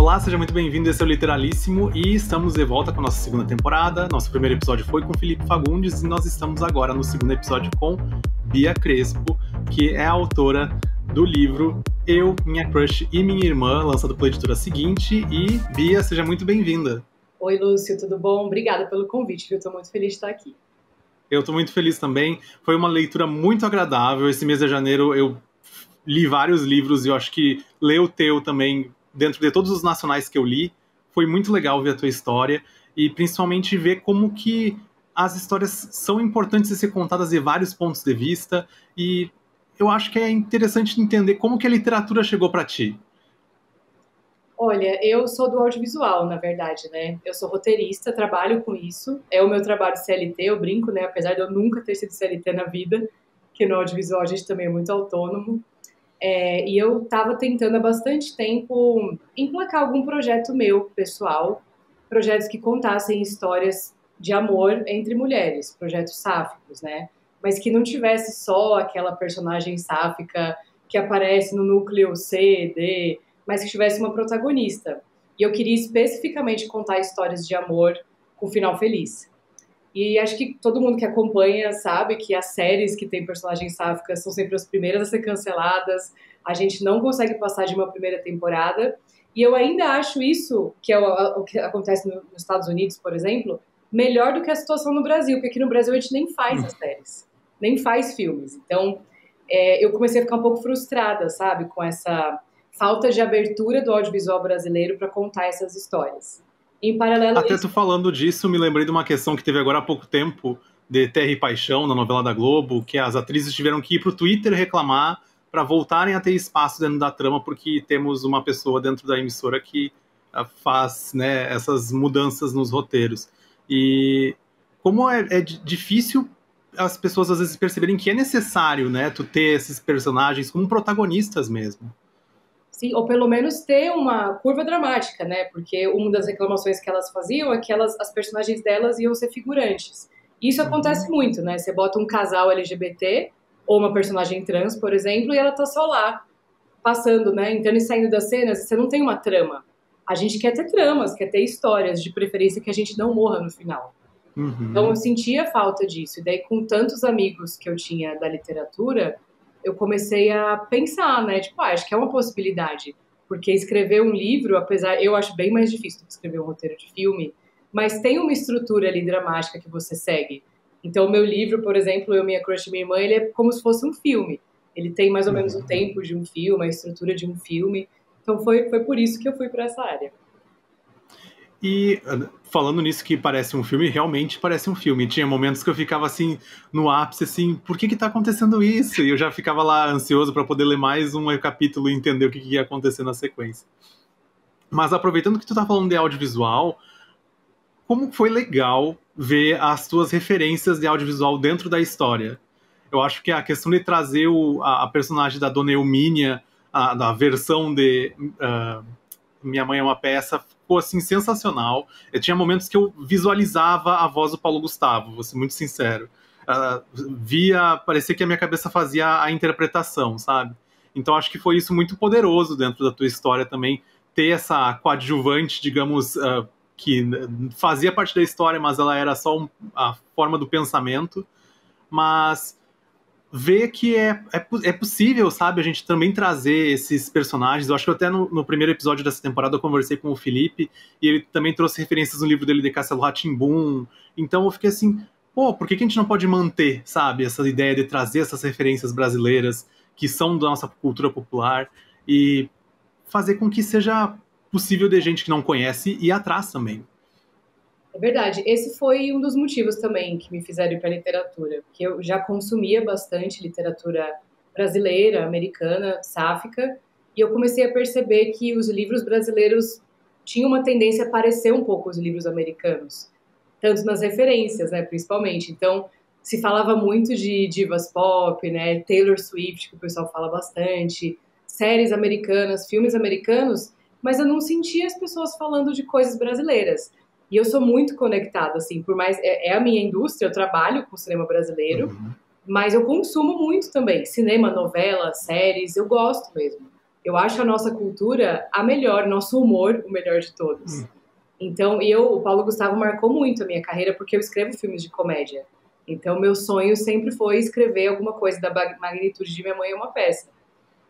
Olá, seja muito bem-vindo, esse é o Literalíssimo e estamos de volta com a nossa segunda temporada. Nosso primeiro episódio foi com Felipe Fagundes e nós estamos agora no segundo episódio com Bia Crespo, que é a autora do livro Eu, Minha Crush e Minha Irmã, lançado pela editora Seguinte. E Bia, seja muito bem-vinda. Oi, Lúcio, tudo bom? Obrigada pelo convite, eu estou muito feliz de estar aqui. Eu estou muito feliz também, foi uma leitura muito agradável. Esse mês de janeiro eu li vários livros e eu acho que ler o teu também, dentro de todos os nacionais que eu li, foi muito legal ver a tua história e principalmente ver como que as histórias são importantes de ser contadas de vários pontos de vista, e eu acho que é interessante entender como que a literatura chegou para ti. Olha, eu sou do audiovisual, na verdade, né? Eu sou roteirista, trabalho com isso. É o meu trabalho CLT, eu brinco, né? Apesar de eu nunca ter sido CLT na vida, que no audiovisual a gente também é muito autônomo. E eu estava tentando há bastante tempo emplacar algum projeto meu, pessoal, projetos que contassem histórias de amor entre mulheres, projetos sáficos, né? Mas que não tivesse só aquela personagem sáfica que aparece no núcleo C, D, mas que tivesse uma protagonista. E eu queria especificamente contar histórias de amor com final feliz. E acho que todo mundo que acompanha sabe que as séries que têm personagens sáficas são sempre as primeiras a ser canceladas. A gente não consegue passar de uma primeira temporada. E eu ainda acho isso, que é o que acontece nos Estados Unidos, por exemplo, melhor do que a situação no Brasil, porque aqui no Brasil a gente nem faz as séries, nem faz filmes. Então, eu comecei a ficar um pouco frustrada, sabe, com essa falta de abertura do audiovisual brasileiro para contar essas histórias. Em paralelo a Até isso, tu falando disso, me lembrei de uma questão que teve agora há pouco tempo, de Terra e Paixão, na novela da Globo, que as atrizes tiveram que ir pro Twitter reclamar para voltarem a ter espaço dentro da trama, porque temos uma pessoa dentro da emissora que faz, né, essas mudanças nos roteiros. E como é difícil as pessoas às vezes perceberem que é necessário, né, tu ter esses personagens como protagonistas mesmo. sim, ou pelo menos ter uma curva dramática, né? Porque uma das reclamações que elas faziam é que as personagens delas iam ser figurantes. E isso acontece muito, né? Você bota um casal LGBT ou uma personagem trans, por exemplo, e ela tá só lá, passando, né? Entrando e saindo das cenas, e você não tem uma trama. A gente quer ter tramas, quer ter histórias, de preferência que a gente não morra no final. Então eu Uhum. sentia falta disso. E daí, com tantos amigos que eu tinha da literatura, eu comecei a pensar, né? Tipo, acho que é uma possibilidade. Porque escrever um livro, apesar, eu acho bem mais difícil do que escrever um roteiro de filme, mas tem uma estrutura ali dramática que você segue. Então, o meu livro, por exemplo, Eu, Minha Crush e Minha Irmã, ele é como se fosse um filme. Ele tem mais ou menos o tempo de um filme, a estrutura de um filme. Então, foi por isso que eu fui para essa área. E falando nisso que parece um filme, realmente parece um filme. Tinha momentos que eu ficava assim, no ápice, assim, por que tá acontecendo isso? E eu já ficava lá ansioso para poder ler mais um capítulo e entender o que ia acontecer na sequência. Mas aproveitando que tu tá falando de audiovisual, como foi legal ver as tuas referências de audiovisual dentro da história? Eu acho que a questão de trazer a personagem da Dona Eumínia, da versão de Minha Mãe é uma Peça, ficou assim sensacional. Eu tinha momentos que eu visualizava a voz do Paulo Gustavo, vou ser muito sincero. Parecia que a minha cabeça fazia a interpretação, sabe? Então acho que foi isso muito poderoso dentro da tua história também, ter essa coadjuvante, digamos, que fazia parte da história, mas ela era só a forma do pensamento. Mas ver que é possível, sabe, a gente também trazer esses personagens. Eu acho que até no primeiro episódio dessa temporada eu conversei com o Felipe e ele também trouxe referências no livro dele de Castelo Rá-Tim-Bum. Então eu fiquei assim, pô, por que a gente não pode manter, sabe, essa ideia de trazer essas referências brasileiras que são da nossa cultura popular e fazer com que seja possível de gente que não conhece ir atrás também. É verdade. Esse foi um dos motivos também que me fizeram ir para a literatura, porque eu já consumia bastante literatura brasileira, americana, sáfica, e eu comecei a perceber que os livros brasileiros tinham uma tendência a parecer um pouco os livros americanos, tanto nas referências, né, principalmente. Então, se falava muito de divas pop, né, Taylor Swift, que o pessoal fala bastante, séries americanas, filmes americanos, mas eu não sentia as pessoas falando de coisas brasileiras. E eu sou muito conectada, assim, por mais... É a minha indústria, eu trabalho com cinema brasileiro, Uhum. mas eu consumo muito também. Cinema, novela, séries, eu gosto mesmo. Eu acho a nossa cultura a melhor, nosso humor o melhor de todos. Então, o Paulo Gustavo marcou muito a minha carreira porque eu escrevo filmes de comédia. Então, meu sonho sempre foi escrever alguma coisa da magnitude de Minha Mãe é uma Peça.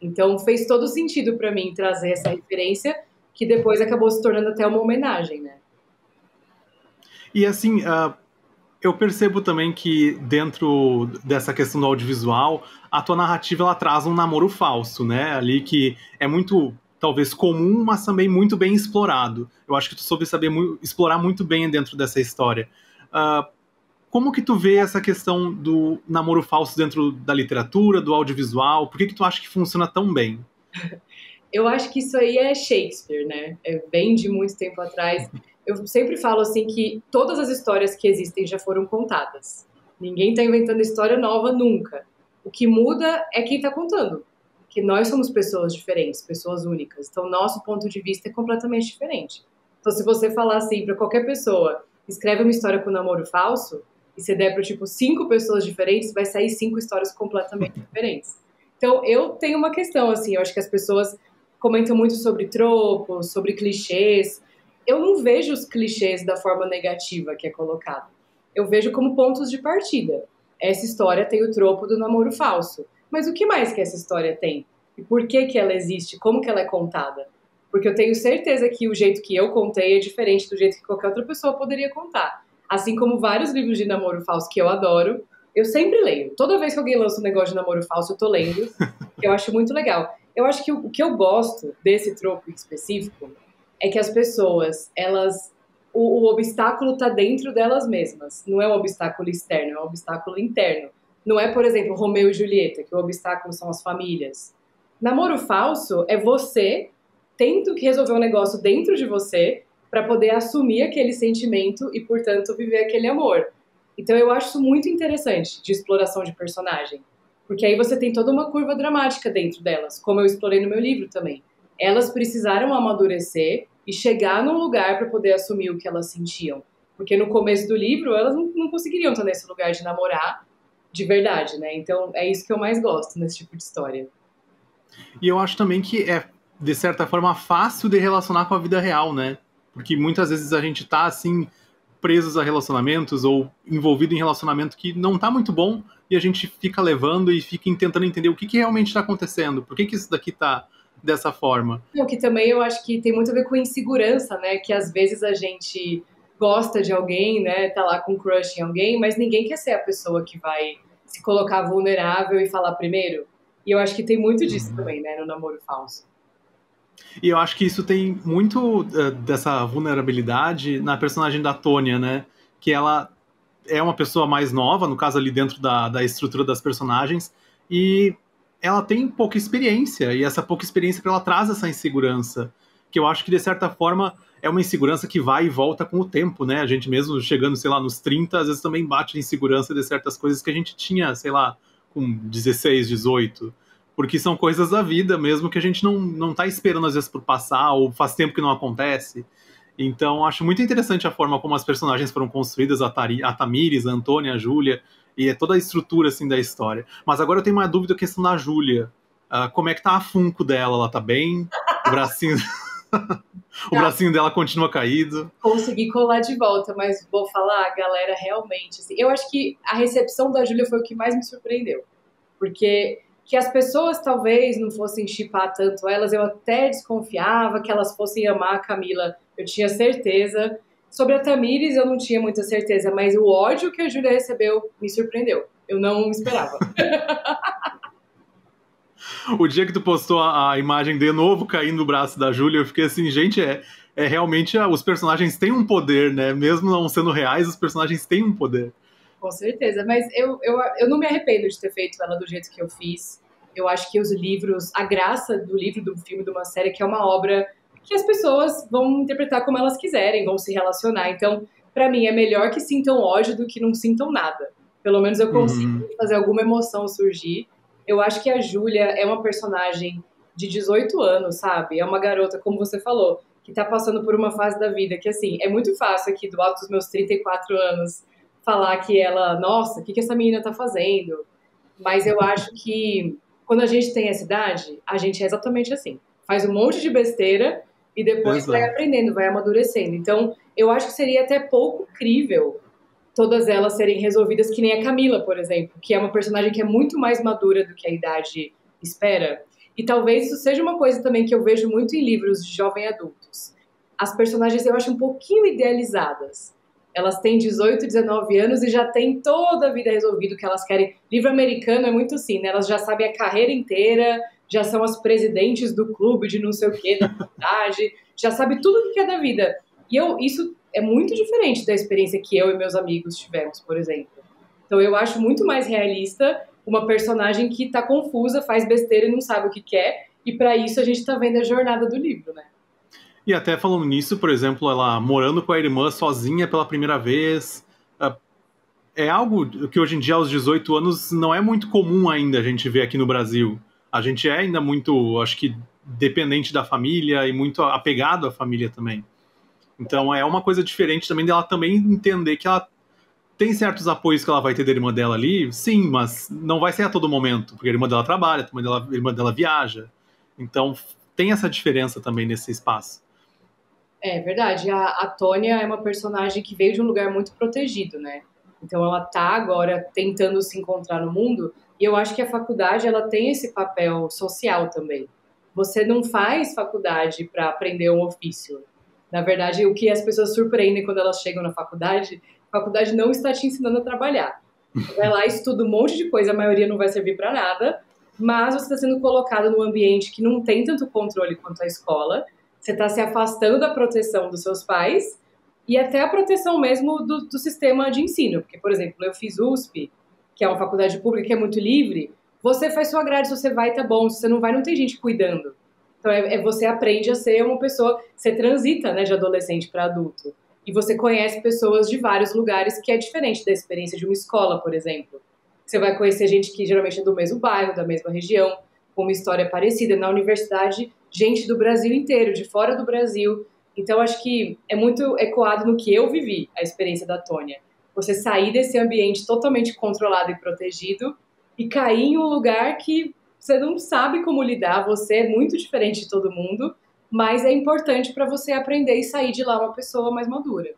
Então, fez todo sentido para mim trazer essa referência, que depois acabou se tornando até uma homenagem, né? E assim, eu percebo também que dentro dessa questão do audiovisual, a tua narrativa ela traz um namoro falso, né? Ali que é muito, talvez, comum, mas também muito bem explorado. Eu acho que tu soube saber explorar muito bem dentro dessa história. Como que tu vê essa questão do namoro falso dentro da literatura, do audiovisual? Por que tu acha que funciona tão bem? Eu acho que isso aí é Shakespeare, né? É bem de muito tempo atrás. Eu sempre falo assim que todas as histórias que existem já foram contadas. Ninguém está inventando história nova nunca. O que muda é quem está contando. Que nós somos pessoas diferentes, pessoas únicas. Então, nosso ponto de vista é completamente diferente. Então, se você falar assim para qualquer pessoa, escreve uma história com namoro falso, e você der para tipo 5 pessoas diferentes, vai sair 5 histórias completamente diferentes. Então, eu tenho uma questão assim, eu acho que as pessoas comentam muito sobre tropos, sobre clichês. Eu não vejo os clichês da forma negativa que é colocado. Eu vejo como pontos de partida. Essa história tem o tropo do namoro falso. Mas o que mais que essa história tem? E por que que ela existe? Como que ela é contada? Porque eu tenho certeza que o jeito que eu contei é diferente do jeito que qualquer outra pessoa poderia contar. Assim como vários livros de namoro falso que eu adoro, eu sempre leio. Toda vez que alguém lança um negócio de namoro falso, eu tô lendo, que eu acho muito legal. Eu acho que o que eu gosto desse tropo específico é que as pessoas, elas, o obstáculo está dentro delas mesmas. Não é um obstáculo externo, é um obstáculo interno. Não é, por exemplo, Romeu e Julieta, que o obstáculo são as famílias. Namoro falso é você tendo que resolver um negócio dentro de você para poder assumir aquele sentimento e, portanto, viver aquele amor. Então eu acho isso muito interessante de exploração de personagem. Porque aí você tem toda uma curva dramática dentro delas, como eu explorei no meu livro também. Elas precisaram amadurecer e chegar num lugar para poder assumir o que elas sentiam. Porque no começo do livro, elas não conseguiriam estar nesse lugar de namorar de verdade, né? Então é isso que eu mais gosto nesse tipo de história. E eu acho também que é, de certa forma, fácil de relacionar com a vida real, né? Porque muitas vezes a gente tá, assim, presos a relacionamentos ou envolvido em relacionamento que não tá muito bom e a gente fica levando e fica tentando entender o que, que realmente está acontecendo, por que, que isso daqui tá dessa forma. O que também eu acho que tem muito a ver com insegurança, né? Que às vezes a gente gosta de alguém, né? Tá lá com crush em alguém, mas ninguém quer ser a pessoa que vai se colocar vulnerável e falar primeiro. E eu acho que tem muito disso também, né? No namoro falso. E eu acho que isso tem muito dessa vulnerabilidade na personagem da Tônia, né? Que ela é uma pessoa mais nova, no caso ali dentro da estrutura das personagens, e ela tem pouca experiência, e essa pouca experiência para ela traz essa insegurança, que eu acho que de certa forma é uma insegurança que vai e volta com o tempo, né? A gente mesmo chegando, sei lá, nos 30, às vezes também bate insegurança de certas coisas que a gente tinha, sei lá, com 16, 18. Porque são coisas da vida mesmo que a gente não tá esperando às vezes por passar, ou faz tempo que não acontece. Então, acho muito interessante a forma como as personagens foram construídas, a Tamires, a Antônia, a Júlia, e toda a estrutura assim da história. Mas agora eu tenho uma dúvida, a questão da Júlia. Como é que tá a Funko dela? Ela tá bem? O bracinho, o Tá, bracinho dela continua caído? consegui colar de volta, mas vou falar, galera, realmente, assim, eu acho que a recepção da Júlia foi o que mais me surpreendeu. Porque que as pessoas talvez não fossem chipar tanto elas, eu até desconfiava que elas fossem amar a Camila, eu tinha certeza. Sobre a Tamires, eu não tinha muita certeza, mas o ódio que a Júlia recebeu me surpreendeu. Eu não esperava. O dia que tu postou a imagem de novo caindo no braço da Júlia, eu fiquei assim, gente, é realmente os personagens têm um poder, né? Mesmo não sendo reais, os personagens têm um poder. Com certeza, mas eu não me arrependo de ter feito ela do jeito que eu fiz. Eu acho que os livros, a graça do livro, do filme, de uma série, é que é uma obra que as pessoas vão interpretar como elas quiserem, vão se relacionar. Então, pra mim, é melhor que sintam ódio do que não sintam nada. Pelo menos eu consigo Uhum. fazer alguma emoção surgir. Eu acho que a Júlia é uma personagem de 18 anos, sabe? É uma garota, como você falou, que tá passando por uma fase da vida que, assim, é muito fácil aqui do alto dos meus 34 anos falar que ela, nossa, o que essa menina tá fazendo? Mas eu acho que quando a gente tem essa idade, a gente é exatamente assim. Faz um monte de besteira e depois vai Exato. aprendendo, vai amadurecendo. Então, eu acho que seria até pouco crível todas elas serem resolvidas que nem a Camila, por exemplo, que é uma personagem que é muito mais madura do que a idade espera. E talvez isso seja uma coisa também que eu vejo muito em livros de jovem adultos. As personagens eu acho um pouquinho idealizadas. Elas têm 18, 19 anos e já têm toda a vida resolvida o que elas querem. Livro americano é muito assim, né? Elas já sabem a carreira inteira, já são as presidentes do clube de não sei o quê, da faculdade, já sabe tudo o que quer da vida. E isso é muito diferente da experiência que eu e meus amigos tivemos, por exemplo. Então eu acho muito mais realista uma personagem que tá confusa, faz besteira e não sabe o que quer, e para isso a gente tá vendo a jornada do livro, né? E até falando nisso, por exemplo, ela morando com a irmã sozinha pela primeira vez, é algo que hoje em dia, aos 18 anos, não é muito comum ainda a gente ver aqui no Brasil. A gente é ainda muito, acho que, dependente da família e muito apegado à família também. Então é uma coisa diferente também dela também entender que ela tem certos apoios que ela vai ter da irmã dela ali, sim, mas não vai ser a todo momento, porque a irmã dela trabalha, a irmã dela viaja. Então tem essa diferença também nesse espaço. É verdade. A Tônia é uma personagem que veio de um lugar muito protegido, né? Então ela tá agora tentando se encontrar no mundo, e eu acho que a faculdade ela tem esse papel social também. Você não faz faculdade para aprender um ofício. Na verdade, o que as pessoas surpreendem quando elas chegam na faculdade, a faculdade não está te ensinando a trabalhar. Você vai lá, estuda um monte de coisa, a maioria não vai servir para nada, mas você está sendo colocado num ambiente que não tem tanto controle quanto a escola. Você está se afastando da proteção dos seus pais e até a proteção mesmo do sistema de ensino. Porque, por exemplo, eu fiz USP, que é uma faculdade pública que é muito livre. Você faz sua grade, se você vai, tá bom. Se você não vai, não tem gente cuidando. Então, você aprende a ser uma pessoa... Você transita, né, de adolescente para adulto. E você conhece pessoas de vários lugares, que é diferente da experiência de uma escola, por exemplo. Você vai conhecer gente que geralmente é do mesmo bairro, da mesma região, com uma história parecida. Na universidade, gente do Brasil inteiro, de fora do Brasil. Então, acho que é muito ecoado no que eu vivi, a experiência da Tônia. Você sair desse ambiente totalmente controlado e protegido e cair em um lugar que você não sabe como lidar, você é muito diferente de todo mundo, mas é importante para você aprender e sair de lá uma pessoa mais madura.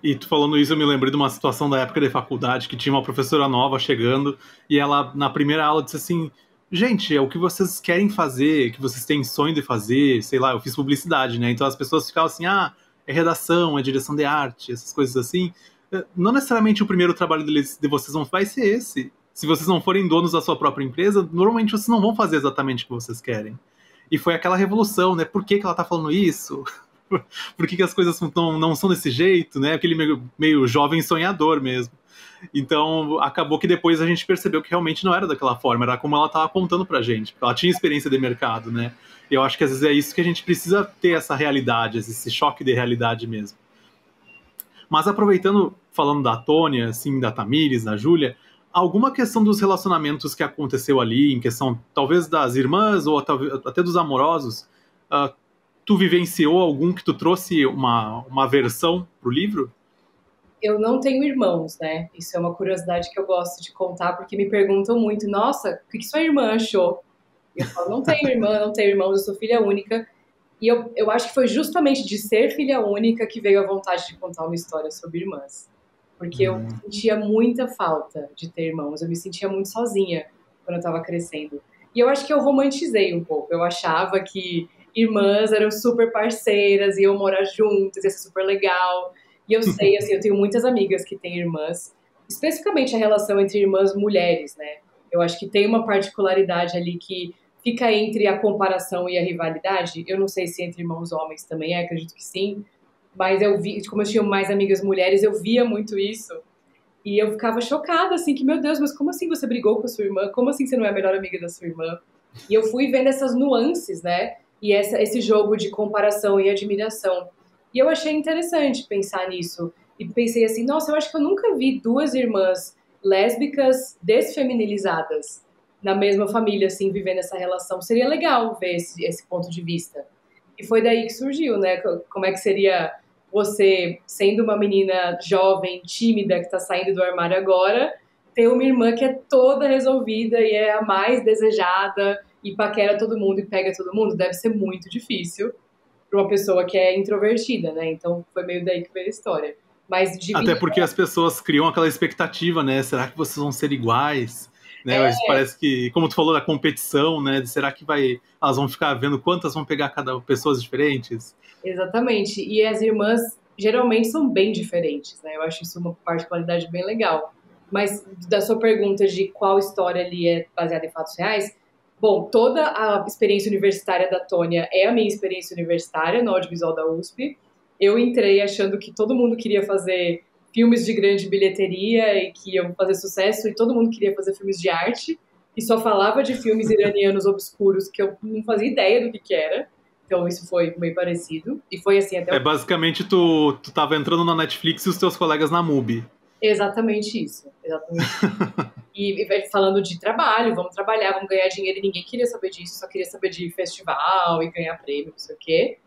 E tu falando isso, eu me lembrei de uma situação da época da faculdade que tinha uma professora nova chegando e ela, na primeira aula, disse assim: gente, é o que vocês querem fazer, que vocês têm sonho de fazer, sei lá, eu fiz publicidade, né? Então as pessoas ficavam assim: ah, é redação, é direção de arte, essas coisas assim. Não necessariamente o primeiro trabalho de vocês não vai ser esse. Se vocês não forem donos da sua própria empresa, normalmente vocês não vão fazer exatamente o que vocês querem. E foi aquela revolução, né? Por que ela tá falando isso? Por que as coisas não são desse jeito, né? Aquele meio jovem sonhador mesmo. Então, acabou que depois a gente percebeu que realmente não era daquela forma, era como ela estava contando pra gente, porque ela tinha experiência de mercado, né? E eu acho que às vezes é isso que a gente precisa ter, essa realidade, esse choque de realidade mesmo. Mas aproveitando, falando da Tônia, assim, da Tamires, da Júlia, alguma questão dos relacionamentos que aconteceu ali, em questão talvez das irmãs ou até dos amorosos, tu vivenciou algum que tu trouxe uma versão pro livro? Eu não tenho irmãos, né? Isso é uma curiosidade que eu gosto de contar, porque me perguntam muito, nossa, o que sua irmã achou? E eu falo, não tenho irmã, não tenho irmãos, eu sou filha única. E eu acho que foi justamente de ser filha única que veio a vontade de contar uma história sobre irmãs. Porque eu sentia muita falta de ter irmãos, eu me sentia muito sozinha quando eu estava crescendo. E eu acho que eu romantizei um pouco, eu achava que irmãs eram super parceiras, iam morar juntas, ia ser super legal. E eu sei, assim, eu tenho muitas amigas que têm irmãs, especificamente a relação entre irmãs mulheres, né? Eu acho que tem uma particularidade ali que fica entre a comparação e a rivalidade. Eu não sei se entre irmãos homens também é, acredito que sim. Mas eu vi, como eu tinha mais amigas mulheres, eu via muito isso. E eu ficava chocada, assim, que, meu Deus, mas como assim você brigou com a sua irmã? Como assim você não é a melhor amiga da sua irmã? E eu fui vendo essas nuances, né? E esse jogo de comparação e admiração. E eu achei interessante pensar nisso. E pensei assim, nossa, eu acho que eu nunca vi duas irmãs lésbicas desfeminilizadas na mesma família, assim, vivendo essa relação. Seria legal ver esse ponto de vista. E foi daí que surgiu, né? Como é que seria você, sendo uma menina jovem, tímida, que está saindo do armário agora, ter uma irmã que é toda resolvida e é a mais desejada e paquera todo mundo e pega todo mundo, deve ser muito difícil para uma pessoa que é introvertida, né? Então foi meio daí que veio a história. Mas Até dividir porque as pessoas criam aquela expectativa, né? Será que vocês vão ser iguais? Né? Mas parece que, como tu falou da competição, né? Será que elas vão ficar vendo quantas vão pegar cada pessoas diferentes? exatamente. E as irmãs geralmente são bem diferentes, né? Eu acho isso uma particularidade bem legal. Mas da sua pergunta de qual história ali é baseada em fatos reais, bom, toda a experiência universitária da Tônia é a minha experiência universitária no audiovisual da USP. Eu entrei achando que todo mundo queria fazer filmes de grande bilheteria e que iam fazer sucesso, e todo mundo queria fazer filmes de arte, e só falava de filmes iranianos obscuros que eu não fazia ideia do que era. Então isso foi meio parecido. E foi assim até É o... basicamente tu tava entrando na Netflix e os teus colegas na MUBI. Exatamente isso. Exatamente. E falando de trabalho, vamos trabalhar, vamos ganhar dinheiro, e ninguém queria saber disso, só queria saber de festival e ganhar prêmio, não sei o quê.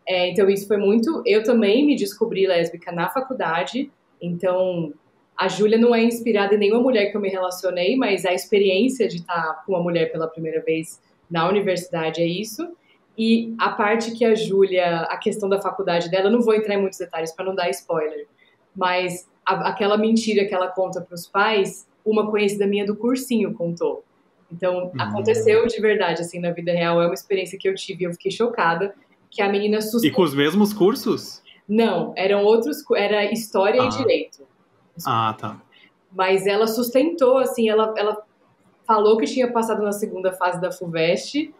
Então isso foi muito... Eu também me descobri lésbica na faculdade, então a Júlia não é inspirada em nenhuma mulher que eu me relacionei, mas a experiência de estar com uma mulher pela primeira vez na universidade é isso. E a parte que a Júlia, a questão da faculdade dela, eu não vou entrar em muitos detalhes para não dar spoiler, mas aquela mentira que ela conta para os pais, uma conhecida minha do cursinho contou. Então, aconteceu de verdade, assim, na vida real. É uma experiência que eu tive e eu fiquei chocada que a menina E com os mesmos cursos? Não, eram outros, era História e Direito. Tá. Mas ela sustentou, assim, ela falou que tinha passado na segunda fase da FUVEST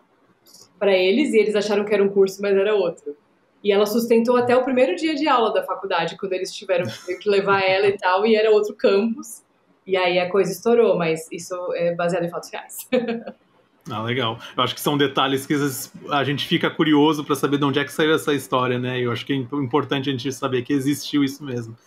para eles, e eles acharam que era um curso, mas era outro. E ela sustentou até o primeiro dia de aula da faculdade, quando eles tiveram que levar ela e tal, e era outro campus. E aí a coisa estourou, mas isso é baseado em fatos reais. Legal. Eu acho que são detalhes que às vezes a gente fica curioso para saber de onde é que saiu essa história, né? Eu acho que é importante a gente saber que existiu isso mesmo.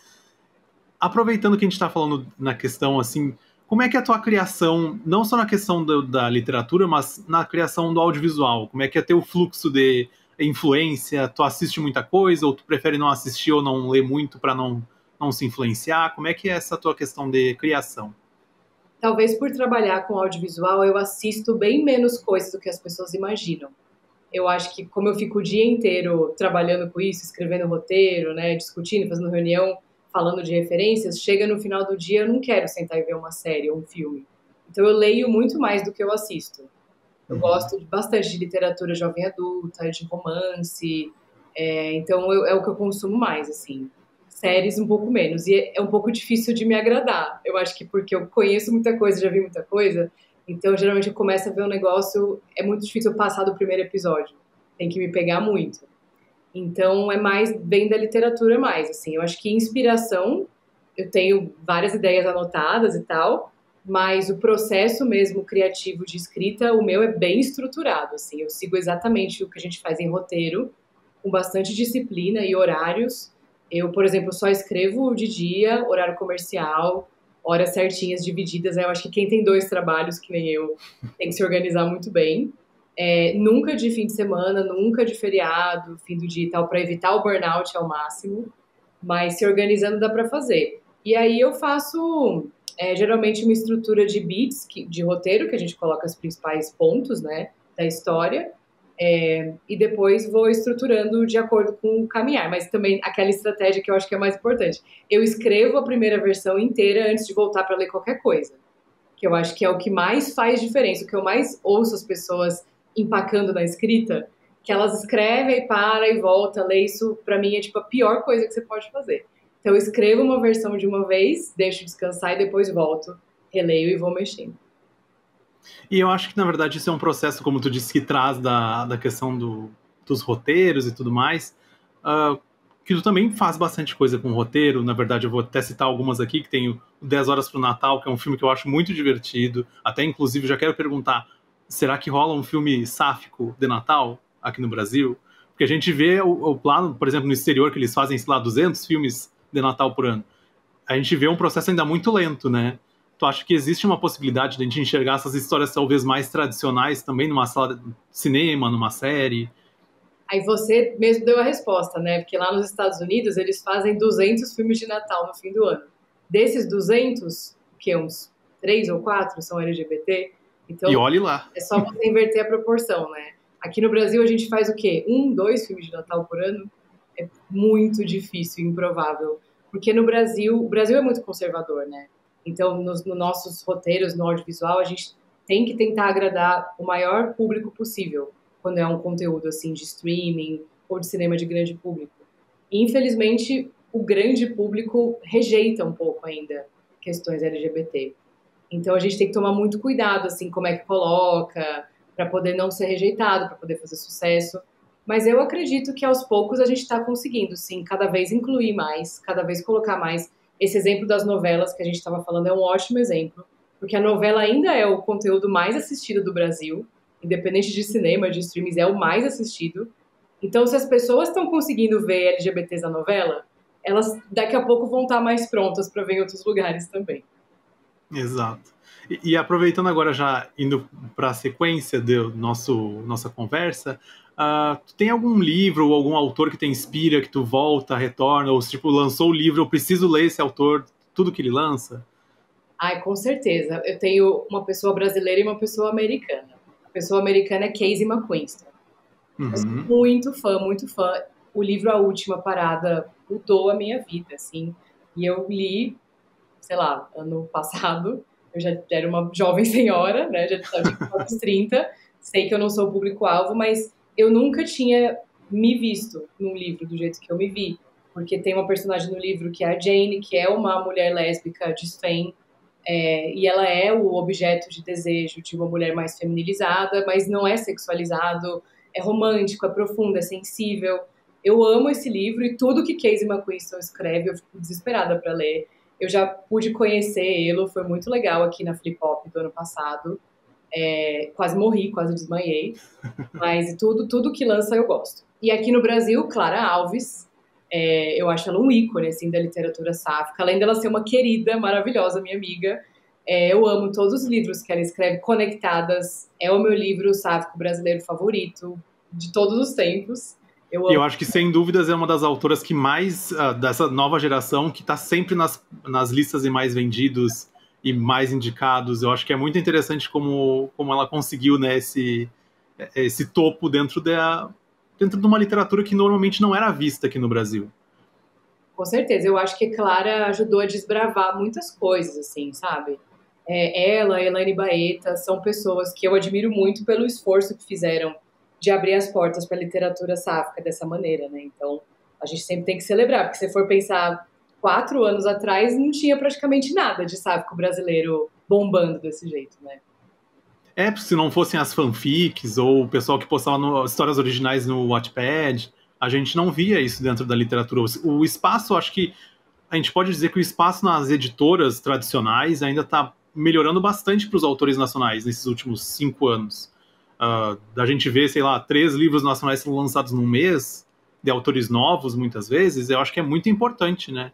Aproveitando que a gente está falando na questão, assim, como é que é a tua criação, não só na questão da literatura, mas na criação do audiovisual? Como é que é teu fluxo de influência? Tu assiste muita coisa ou tu prefere não assistir ou não ler muito para não se influenciar? Como é que é essa tua questão de criação? Talvez por trabalhar com audiovisual, eu assisto bem menos coisas do que as pessoas imaginam. Eu acho que como eu fico o dia inteiro trabalhando com isso, escrevendo roteiro, né, discutindo, fazendo reunião, falando de referências, chega no final do dia eu não quero sentar e ver uma série ou um filme. Então eu leio muito mais do que eu assisto. Eu gosto bastante de literatura jovem adulta, de romance, então é o que eu consumo mais, assim. Séries um pouco menos, e é um pouco difícil de me agradar. Eu acho que porque eu conheço muita coisa, já vi muita coisa, então geralmente eu começo a ver um negócio, é muito difícil eu passar do primeiro episódio. Tem que me pegar muito. Então é mais bem da literatura mais, assim. Eu acho que inspiração, eu tenho várias ideias anotadas e tal, mas o processo mesmo criativo de escrita, o meu é bem estruturado, assim. Eu sigo exatamente o que a gente faz em roteiro, com bastante disciplina e horários. Eu, por exemplo, só escrevo de dia, horário comercial, horas certinhas divididas. Eu acho que quem tem dois trabalhos, que nem eu, tem que se organizar muito bem. Nunca de fim de semana, nunca de feriado, fim do dia e tal, para evitar o burnout ao máximo, mas se organizando dá para fazer. E aí eu faço geralmente uma estrutura de beats, de roteiro, que a gente coloca os principais pontos, né, da história, e depois vou estruturando de acordo com o caminhar, mas também aquela estratégia que eu acho que é mais importante. Eu escrevo a primeira versão inteira antes de voltar para ler qualquer coisa, que eu acho que é o que mais faz diferença, o que eu mais ouço as pessoas empacando na escrita, que elas escrevem e para e volta, lê. Isso para mim é tipo a pior coisa que você pode fazer. Então eu escrevo uma versão de uma vez, deixo descansar e depois volto, releio e vou mexendo. E eu acho que, na verdade, isso é um processo, como tu disse, que traz da questão dos roteiros e tudo mais, que tu também faz bastante coisa com roteiro. Na verdade, eu vou até citar algumas aqui, que tem o 10 Horas pro Natal, que é um filme que eu acho muito divertido. Até, inclusive, já quero perguntar, será que rola um filme sáfico de Natal aqui no Brasil? Porque a gente vê o plano, por exemplo, no exterior, que eles fazem, sei lá, 200 filmes de Natal por ano. A gente vê um processo ainda muito lento, né? Tu acha que existe uma possibilidade de a gente enxergar essas histórias talvez mais tradicionais também numa sala de cinema, numa série? Aí você mesmo deu a resposta, né? Porque lá nos Estados Unidos eles fazem 200 filmes de Natal no fim do ano. Desses 200, que uns 3 ou 4 são LGBT. Então, E olhe lá. é só você inverter a proporção, né? Aqui no Brasil, a gente faz o quê? 1, 2 filmes de Natal por ano? É muito difícil, improvável. Porque no Brasil, o Brasil é muito conservador, né? Então, nos nossos roteiros, no audiovisual, a gente tem que tentar agradar o maior público possível, quando é um conteúdo, assim, de streaming ou de cinema de grande público. E, infelizmente, o grande público rejeita um pouco ainda questões LGBT. Então, a gente tem que tomar muito cuidado, assim, como é que coloca, para poder não ser rejeitado, para poder fazer sucesso. Mas eu acredito que aos poucos a gente está conseguindo, sim, cada vez incluir mais, cada vez colocar mais. Esse exemplo das novelas que a gente estava falando é um ótimo exemplo, porque a novela ainda é o conteúdo mais assistido do Brasil, independente de cinema, de streams, é o mais assistido. Então, se as pessoas estão conseguindo ver LGBTs na novela, elas daqui a pouco vão estar mais prontas para ver em outros lugares também. Exato. E aproveitando agora, já indo para a sequência do nossa conversa, tu tem algum livro ou algum autor que te inspira, que tu volta, retorna, ou tipo, lançou o livro, eu preciso ler esse autor, tudo que ele lança? Ai, com certeza. Eu tenho uma pessoa brasileira e uma pessoa americana. A pessoa americana é Casey McQuiston. Eu sou Uhum. muito fã, muito fã. O livro A Última Parada mudou a minha vida, assim. E eu li, sei lá, ano passado. Eu já era uma jovem senhora, né? Já estava nos 30. Sei que eu não sou o público-alvo, mas eu nunca tinha me visto num livro do jeito que eu me vi. Porque tem uma personagem no livro que é a Jane, que é uma mulher lésbica de Spain, e ela é o objeto de desejo de uma mulher mais feminilizada, mas não é sexualizado, é romântico, é profundo, é sensível. Eu amo esse livro e tudo que Casey McQuiston escreve, eu fico desesperada para ler. Eu já pude conhecer ele, foi muito legal aqui na Flip Hop do ano passado. Quase morri, quase desmaiei. Mas tudo que lança eu gosto. E aqui no Brasil, Clara Alves, eu acho ela um ícone assim, da literatura sáfica. Além dela ser uma querida, maravilhosa, minha amiga, eu amo todos os livros que ela escreve, Conectadas. É o meu livro sáfico brasileiro favorito, de todos os tempos. Eu E amo. eu acho que, sem dúvidas, é uma das autoras que mais, dessa nova geração, que está sempre nas listas de mais vendidos e mais indicados. Eu acho que é muito interessante como ela conseguiu, né, esse topo dentro de uma literatura que normalmente não era vista aqui no Brasil. Com certeza, eu acho que Clara ajudou a desbravar muitas coisas, assim, sabe? Ela, Elaine Baeta, são pessoas que eu admiro muito pelo esforço que fizeram de abrir as portas para a literatura sáfica dessa maneira, né? Então, a gente sempre tem que celebrar, porque se for pensar 4 anos atrás, não tinha praticamente nada de sáfico brasileiro bombando desse jeito, né? Se não fossem as fanfics ou o pessoal que postava histórias originais no Wattpad, a gente não via isso dentro da literatura. O espaço, acho que a gente pode dizer que o espaço nas editoras tradicionais ainda está melhorando bastante para os autores nacionais nesses últimos 5 anos. Da gente ver, sei lá, 3 livros nacionais sendo lançados num mês, de autores novos, muitas vezes, eu acho que é muito importante, né?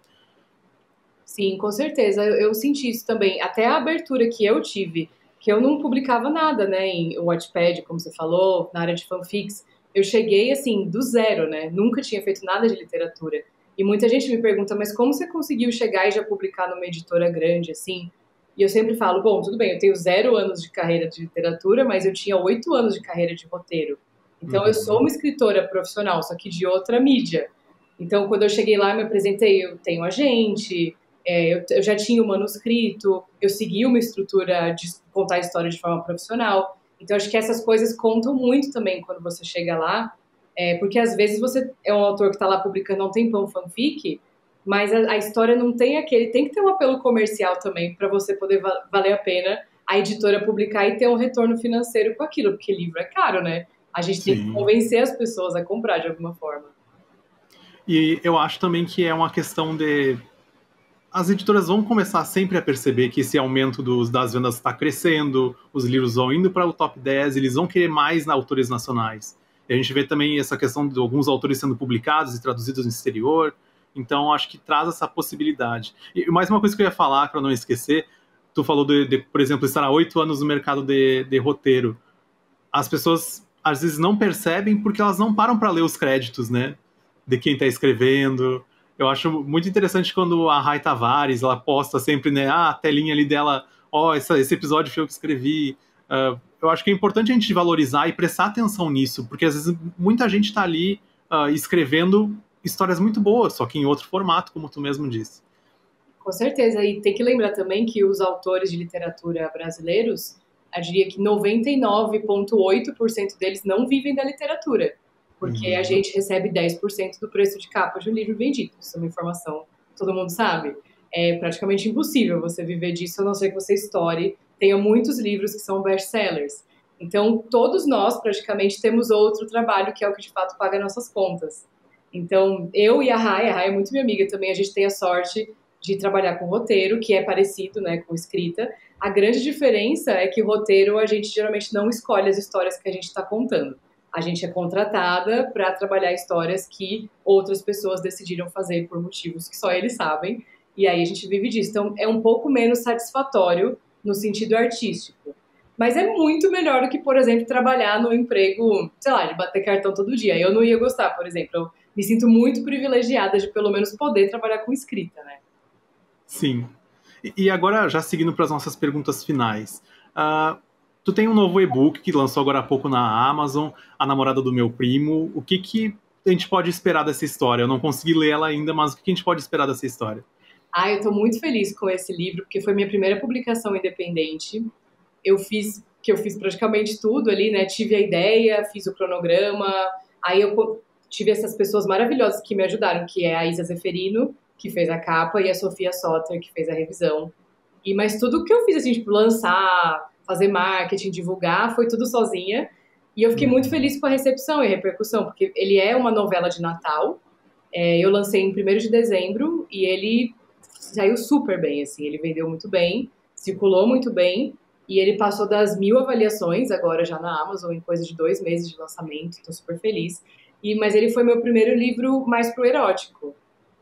Sim, com certeza. Eu senti isso também. Até a abertura que eu tive, que eu não publicava nada, né, em Wattpad, como você falou, na área de fanfics. Eu cheguei, assim, do zero, né? Nunca tinha feito nada de literatura. E muita gente me pergunta, mas como você conseguiu chegar e já publicar numa editora grande, assim? E eu sempre falo, bom, tudo bem, eu tenho 0 anos de carreira de literatura, mas eu tinha 8 anos de carreira de roteiro. Então, eu sou Uhum. uma escritora profissional, só que de outra mídia. Então, quando eu cheguei lá, eu me apresentei, eu tenho agente, eu já tinha o manuscrito, eu segui uma estrutura de contar a história de forma profissional. Então, acho que essas coisas contam muito também quando você chega lá, porque às vezes você é um autor que está lá publicando há um tempão fanfic, mas a história não tem aquele. Tem que ter um apelo comercial também para você poder valer a pena a editora publicar e ter um retorno financeiro com aquilo, porque livro é caro, né? A gente tem que Sim. convencer as pessoas a comprar de alguma forma. E eu acho também que é uma questão de as editoras vão começar sempre a perceber que esse aumento das vendas está crescendo, os livros vão indo para o top 10, eles vão querer mais autores nacionais. E a gente vê também essa questão de alguns autores sendo publicados e traduzidos no exterior, então acho que traz essa possibilidade. E mais uma coisa que eu ia falar, para não esquecer, tu falou por exemplo, estar há 8 anos no mercado de roteiro. As pessoas às vezes não percebem porque elas não param para ler os créditos, né? De quem está escrevendo. Eu acho muito interessante quando a Rai Tavares ela posta sempre, né, a telinha ali dela. esse episódio foi eu que escrevi. Eu acho que é importante a gente valorizar e prestar atenção nisso, porque às vezes muita gente está ali escrevendo histórias muito boas, só que em outro formato, como tu mesmo disse. Com certeza, e tem que lembrar também que os autores de literatura brasileiros, eu diria que 99,8% deles não vivem da literatura, porque a gente recebe 10% do preço de capa de um livro vendido. Isso é uma informação que todo mundo sabe. É praticamente impossível você viver disso, a não ser que você estoure, tenha muitos livros que são best-sellers. Então, todos nós, praticamente, temos outro trabalho que é o que, de fato, paga nossas contas. Então, eu e a Rai é muito minha amiga também, a gente tem a sorte de trabalhar com roteiro, que é parecido, né, com escrita. A grande diferença é que roteiro a gente geralmente não escolhe as histórias que a gente está contando. A gente é contratada para trabalhar histórias que outras pessoas decidiram fazer por motivos que só eles sabem, e aí a gente vive disso. Então, é um pouco menos satisfatório no sentido artístico. Mas é muito melhor do que, por exemplo, trabalhar no emprego, sei lá, de bater cartão todo dia. Eu não ia gostar, por exemplo. Eu me sinto muito privilegiada de, pelo menos, poder trabalhar com escrita, né? Sim. E agora, já seguindo para as nossas perguntas finais. Tu tem um novo e-book que lançou agora há pouco na Amazon, A Namorada do Meu Primo. O que a gente pode esperar dessa história? Eu não consegui ler ela ainda, mas o que a gente pode esperar dessa história? Eu estou muito feliz com esse livro, porque foi minha primeira publicação independente. Eu fiz praticamente tudo ali, né? Tive a ideia, fiz o cronograma, aí eu tive essas pessoas maravilhosas que me ajudaram, que é a Isa Zeferino, que fez a capa, e a Sofia Soter, que fez a revisão. Mas tudo que eu fiz, assim, tipo, lançar, fazer marketing, divulgar, foi tudo sozinha. E eu fiquei muito feliz com a recepção e repercussão, porque ele é uma novela de Natal. Eu lancei em 1º de dezembro e ele saiu super bem, assim, ele vendeu muito bem, circulou muito bem, e ele passou das 1.000 avaliações agora já na Amazon, em coisa de 2 meses de lançamento, tô super feliz. Mas ele foi meu primeiro livro mais pro erótico.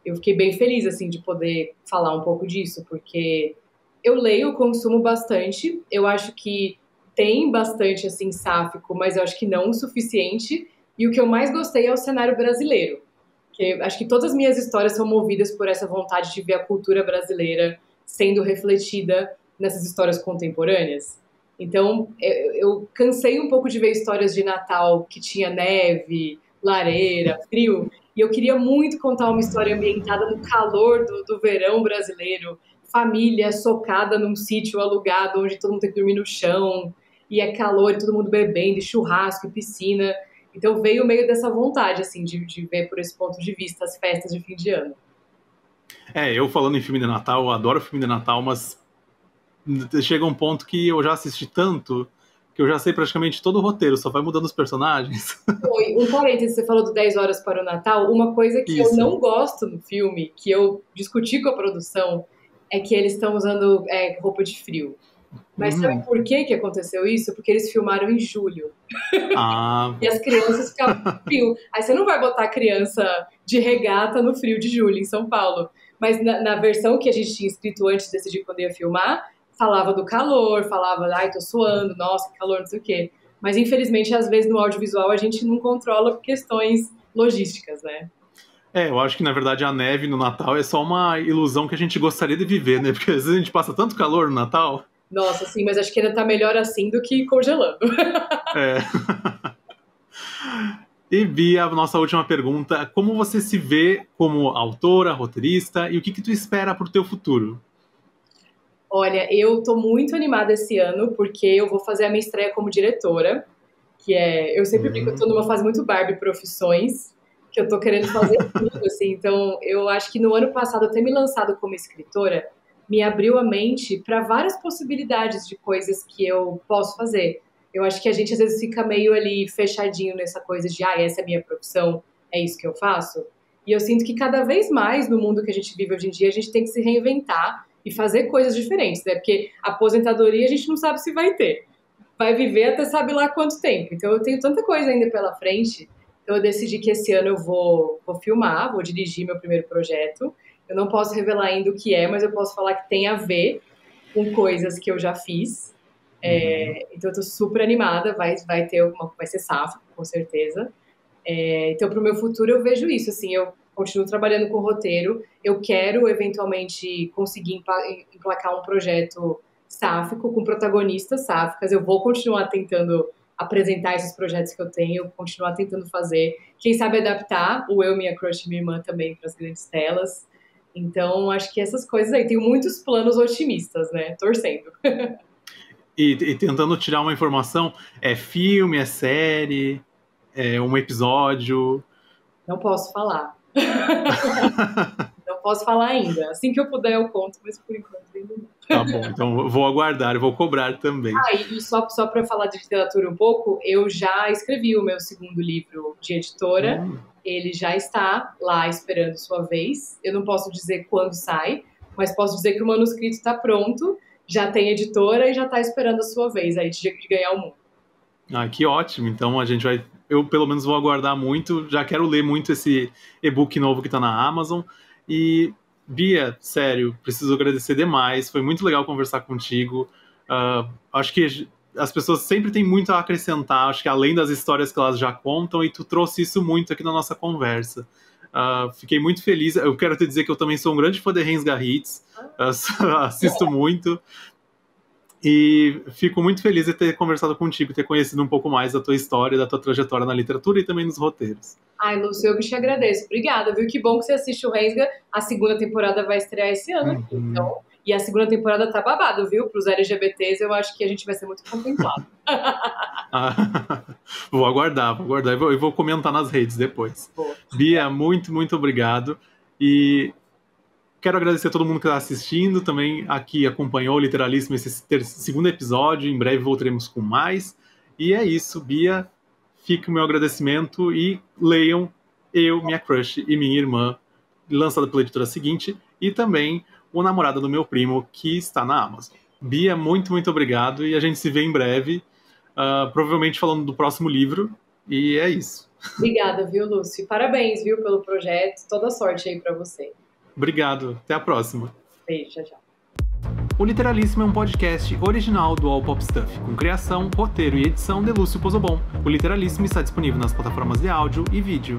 Eu fiquei bem feliz, assim, de poder falar um pouco disso, porque eu leio, consumo bastante, eu acho que tem bastante, assim, sáfico, mas eu acho que não o suficiente, e o que eu mais gostei é o cenário brasileiro. Porque acho que todas as minhas histórias são movidas por essa vontade de ver a cultura brasileira sendo refletida nessas histórias contemporâneas. Então, eu cansei um pouco de ver histórias de Natal que tinha neve, lareira, frio, e eu queria muito contar uma história ambientada no calor do verão brasileiro, família socada num sítio alugado, onde todo mundo tem que dormir no chão, e é calor, e todo mundo bebendo, e churrasco, e piscina. Então veio meio dessa vontade, assim, de ver por esse ponto de vista as festas de fim de ano. Eu falando em filme de Natal, eu adoro filme de Natal, mas chega um ponto que eu já assisti tanto que eu já sei praticamente todo o roteiro, só vai mudando os personagens. Oi, um parênteses, você falou do 10 horas para o Natal, uma coisa que eu Isso. não gosto no filme, que eu discuti com a produção, é que eles estão usando roupa de frio. Mas sabe por que aconteceu isso? Porque eles filmaram em julho. E as crianças ficavam com frio. Aí você não vai botar a criança de regata no frio de julho, em São Paulo. Mas na versão que a gente tinha escrito antes de decidir quando ia filmar, falava do calor, falava, ai, tô suando, nossa, que calor, não sei o quê. Mas infelizmente, às vezes no audiovisual a gente não controla por questões logísticas, né? Eu acho que na verdade a neve no Natal é só uma ilusão que a gente gostaria de viver, né? Porque às vezes a gente passa tanto calor no Natal. Nossa, sim, mas acho que ainda tá melhor assim do que congelando. É. E Bia, a nossa última pergunta, como você se vê como autora, roteirista e o que tu espera pro teu futuro? Olha, eu tô muito animada esse ano porque eu vou fazer a minha estreia como diretora, eu sempre brinco, eu tô numa fase muito Barbie profissões, que eu tô querendo fazer tudo, assim, então eu acho que no ano passado eu ter me lançado como escritora me abriu a mente para várias possibilidades de coisas que eu posso fazer. Eu acho que a gente às vezes fica meio ali fechadinho nessa coisa de, essa é a minha profissão, é isso que eu faço. E eu sinto que cada vez mais no mundo que a gente vive hoje em dia, a gente tem que se reinventar e fazer coisas diferentes, né? Porque aposentadoria a gente não sabe se vai ter. Vai viver até sabe lá quanto tempo. Então eu tenho tanta coisa ainda pela frente. Então eu decidi que esse ano eu vou filmar, vou dirigir meu primeiro projeto. Eu não posso revelar ainda o que é, mas eu posso falar que tem a ver com coisas que eu já fiz. Então eu tô super animada, vai ser safra, com certeza. Então pro meu futuro eu vejo isso, assim, eu continuo trabalhando com roteiro, eu quero eventualmente conseguir emplacar um projeto sáfico, com protagonistas sáficas. Eu vou continuar tentando apresentar esses projetos que eu tenho, continuar tentando fazer. Quem sabe adaptar o Eu, Minha Crush e Minha Irmã também para as grandes telas. Então, acho que essas coisas aí. Tenho muitos planos otimistas, né? Torcendo. E tentando tirar uma informação, é filme, é série, é um episódio? Não posso falar. Não posso falar ainda. Assim que eu puder eu conto, mas por enquanto ainda não. Tá bom, então eu vou aguardar, eu vou cobrar também. E só para falar de literatura um pouco, eu já escrevi o meu segundo livro de editora. Ele já está lá esperando sua vez. Eu não posso dizer quando sai, mas posso dizer que o manuscrito está pronto, já tem editora e já está esperando a sua vez aí de ganhar o mundo. Que ótimo. Então a gente vai... Eu pelo menos vou aguardar muito, já quero ler muito esse e-book novo que está na Amazon. E Bia, sério, preciso agradecer demais, foi muito legal conversar contigo. Acho que as pessoas sempre têm muito a acrescentar, acho que além das histórias que elas já contam, e tu trouxe isso muito aqui na nossa conversa. Fiquei muito feliz, eu quero te dizer que eu também sou um grande fã de Reims Garritz, assisto muito, e fico muito feliz de ter conversado contigo, ter conhecido um pouco mais da tua história, da tua trajetória na literatura e também nos roteiros. Lúcio, eu que te agradeço. Obrigada, viu? Que bom que você assiste o Rensga. A segunda temporada vai estrear esse ano aqui, então. E a segunda temporada tá babado, viu? Para os LGBTs, eu acho que a gente vai ser muito contemplado. Vou aguardar e vou comentar nas redes depois. Boa. Bia, muito, muito obrigado. E quero agradecer a todo mundo que está assistindo, também aqui acompanhou Literalíssimo esse segundo episódio. Em breve voltaremos com mais. E é isso, Bia. Fica o meu agradecimento e leiam Eu, Minha Crush e Minha Irmã, lançada pela editora seguinte, e também O Namorado do Meu Primo, que está na Amazon. Bia, muito, muito obrigado e a gente se vê em breve, provavelmente falando do próximo livro, e é isso. Obrigada, viu, Lúcio? Parabéns, viu, pelo projeto. Toda sorte aí para você. Obrigado. Até a próxima. Beijo, tchau, tchau. O Literalíssimo é um podcast original do All Pop Stuff, com criação, roteiro e edição de Lúcio Pozobon. O Literalíssimo está disponível nas plataformas de áudio e vídeo.